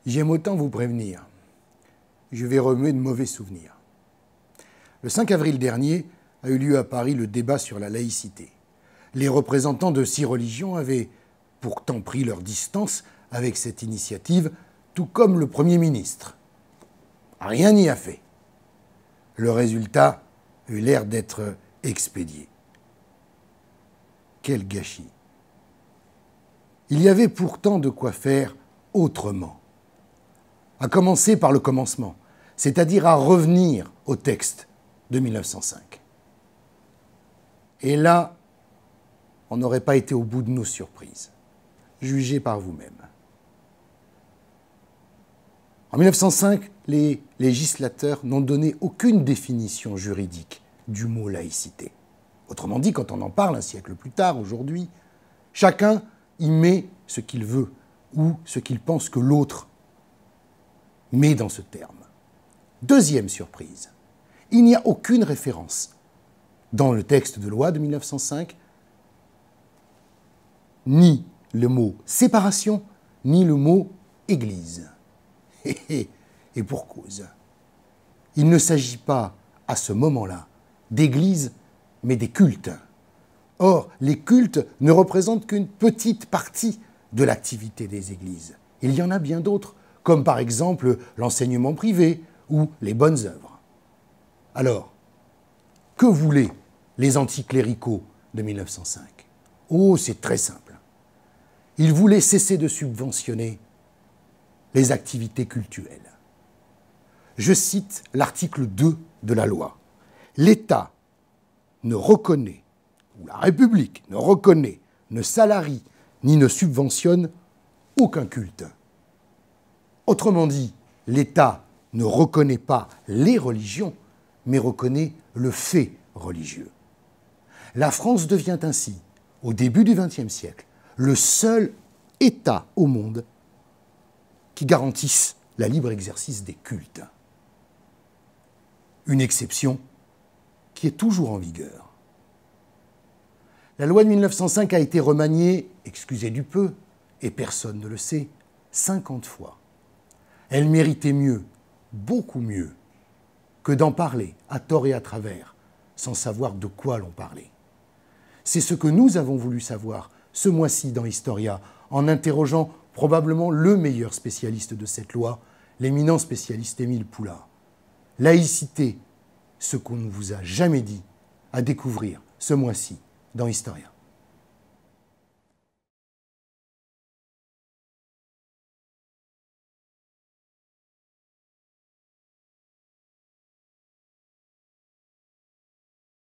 J'aime autant vous prévenir. Je vais remuer de mauvais souvenirs. Le 5 avril dernier a eu lieu à Paris le débat sur la laïcité. Les représentants de 6 religions avaient pourtant pris leur distance avec cette initiative, tout comme le Premier ministre. Rien n'y a fait. Le résultat a eu l'air d'être expédié. Quel gâchis. Il y avait pourtant de quoi faire autrement. À commencer par le commencement, c'est-à-dire à revenir au texte de 1905. Et là, on n'aurait pas été au bout de nos surprises. Jugez par vous-même. En 1905, les législateurs n'ont donné aucune définition juridique du mot laïcité. Autrement dit, quand on en parle un siècle plus tard, aujourd'hui, chacun y met ce qu'il veut ou ce qu'il pense que l'autre met dans ce terme. Deuxième surprise, il n'y a aucune référence dans le texte de loi de 1905, ni le mot séparation, ni le mot église. Et pour cause. Il ne s'agit pas, à ce moment-là, d'église, mais des cultes. Or, les cultes ne représentent qu'une petite partie de l'activité des églises. Il y en a bien d'autres, comme par exemple l'enseignement privé ou les bonnes œuvres. Alors, que voulaient les anticléricaux de 1905 ? Oh, c'est très simple. Ils voulaient cesser de subventionner les activités cultuelles. Je cite l'article 2 de la loi. L'État ne reconnaît, ou la République ne reconnaît, ne salarie, ni ne subventionne aucun culte. Autrement dit, l'État ne reconnaît pas les religions, mais reconnaît le fait religieux. La France devient ainsi, au début du XXe siècle, le seul État au monde qui garantisse le libre exercice des cultes. Une exception qui est toujours en vigueur. La loi de 1905 a été remaniée, excusez du peu, et personne ne le sait, 50 fois. Elle méritait mieux, beaucoup mieux, que d'en parler à tort et à travers, sans savoir de quoi l'on parlait. C'est ce que nous avons voulu savoir ce mois-ci dans Historia, en interrogeant probablement le meilleur spécialiste de cette loi, l'éminent spécialiste Émile Poulain. Laïcité, ce qu'on ne vous a jamais dit, à découvrir ce mois-ci dans Historia.